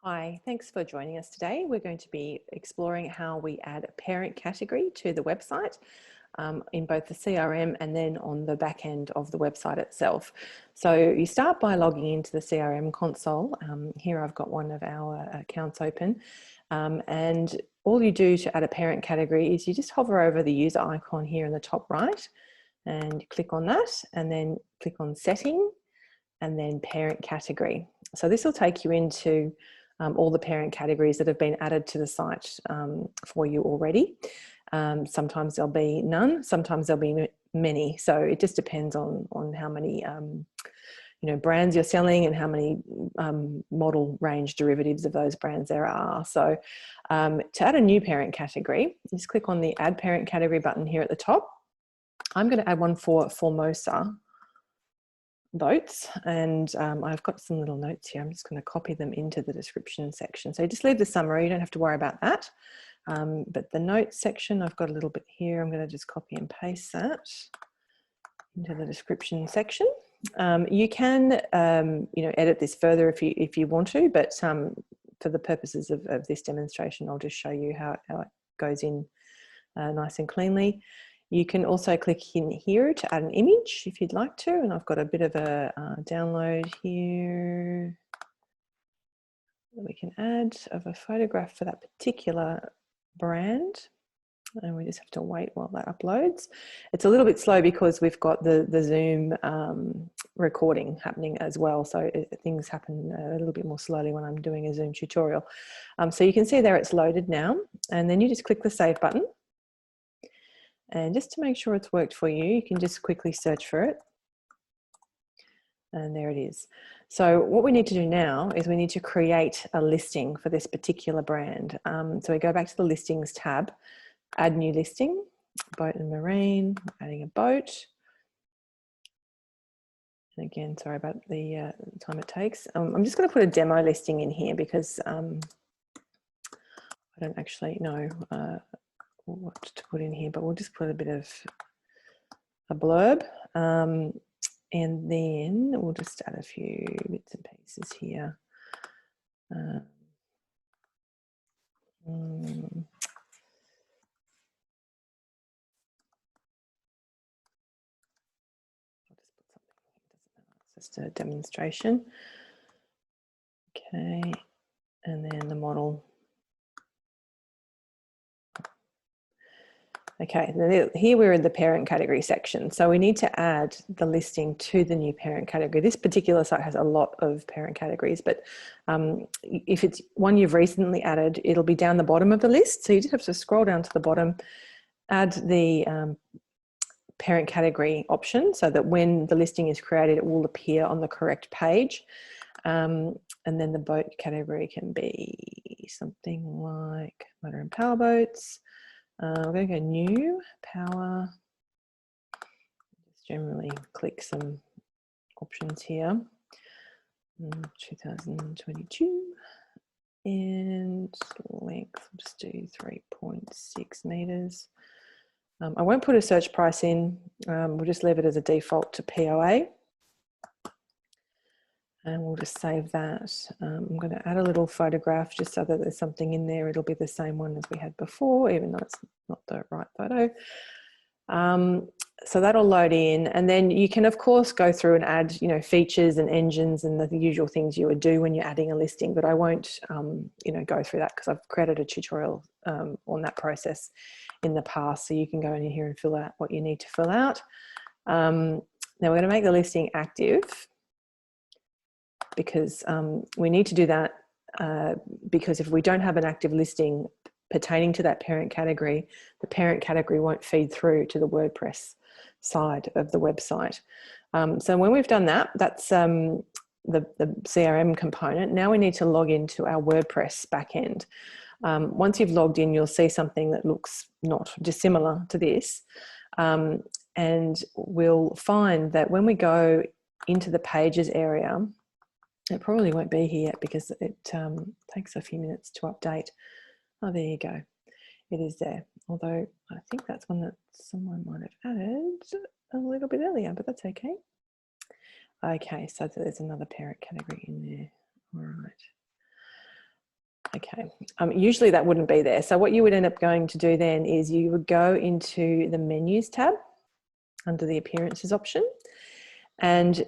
Hi, thanks for joining us today. We're going to be exploring how we add a parent category to the website in both the CRM and then on the back end of the website itself. So you start by logging into the CRM console. Here I've got one of our accounts open, and all you do to add a parent category is you just hover over the user icon here in the top right and you click on that and then click on setting and then parent category. So this will take you into all the parent categories that have been added to the site for you already. Sometimes there'll be none, sometimes there'll be many. So it just depends on how many brands you're selling and how many model range derivatives of those brands there are. So to add a new parent category, just click on the add parent category button here at the top. I'm going to add one for Formosa boats, and I've got some little notes here. I'm just going to copy them into the description section. So just leave the summary, you don't have to worry about that. But the notes section, I've got a little bit here. I'm going to just copy and paste that into the description section. You can edit this further if you want to, but for the purposes of this demonstration, I'll just show you how it goes in nice and cleanly. You can also click in here to add an image if you'd like to, and I've got a bit of a download here that we can add of a photograph for that particular brand, and we just have to wait while that uploads. It's a little bit slow because we've got the Zoom recording happening as well, so things happen a little bit more slowly when I'm doing a Zoom tutorial. So you can see there it's loaded now, and then you just click the save button. And just to make sure it's worked for you, you can just quickly search for it. And there it is. So what we need to do now is we need to create a listing for this particular brand. So we go back to the listings tab, add new listing, boat and marine, adding a boat. And again, sorry about the time it takes. I'm just going to put a demo listing in here because I don't actually know what to put in here, but we'll just put a bit of a blurb, and then we'll just add a few bits and pieces here. I'll just put something, it doesn't matter, it's just a demonstration. Okay, and then the model. Okay, here we're in the parent category section. So we need to add the listing to the new parent category. This particular site has a lot of parent categories, but if it's one you've recently added, it'll be down the bottom of the list. So you just have to scroll down to the bottom, add the parent category option so that when the listing is created, it will appear on the correct page. And then the boat category can be something like motor and power boats. We're going to go new power, just generally click some options here, 2022, and length, we'll just do 3.6 meters. I won't put a search price in, we'll just leave it as a default to POA. And we'll just save that. I'm going to add a little photograph just so that there's something in there. It'll be the same one as we had before, even though it's not the right photo. So that'll load in, and then you can of course go through and add, features and engines and the usual things you would do when you're adding a listing. But I won't, go through that because I've created a tutorial on that process in the past. So you can go in here and fill out what you need to fill out. Now we're going to make the listing active, because we need to do that because if we don't have an active listing pertaining to that parent category, the parent category won't feed through to the WordPress side of the website. So when we've done that, that's the CRM component. Now we need to log into our WordPress backend. Once you've logged in, you'll see something that looks not dissimilar to this. And we'll find that when we go into the pages area, it probably won't be here yet because it takes a few minutes to update. Oh, there you go. It is there. Although I think that's one that someone might have added a little bit earlier, but that's okay. Okay, so there's another parent category in there. All right. Okay, usually that wouldn't be there. So what you would end up going to do then is you would go into the menus tab under the appearances option, and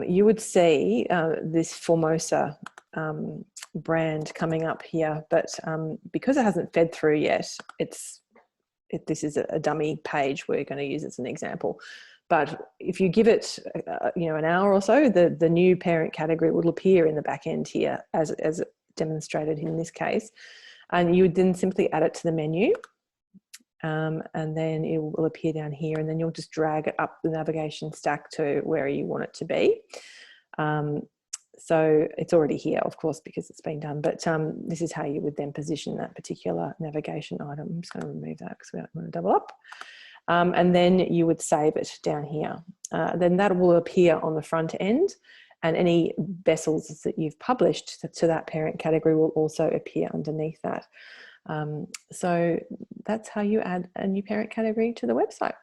you would see this Formosa brand coming up here, but because it hasn't fed through yet, this is a dummy page we're going to use as an example. But if you give it, an hour or so, the new parent category will appear in the back end here as demonstrated in this case. And you would then simply add it to the menu. And then it will appear down here, and then you'll just drag it up the navigation stack to where you want it to be. So it's already here, of course, because it's been done, but this is how you would then position that particular navigation item. I'm just going to remove that because we don't want to double up. And then you would save it down here. Then that will appear on the front end, and any vessels that you've published to that parent category will also appear underneath that. So that's how you add a new parent category to the website.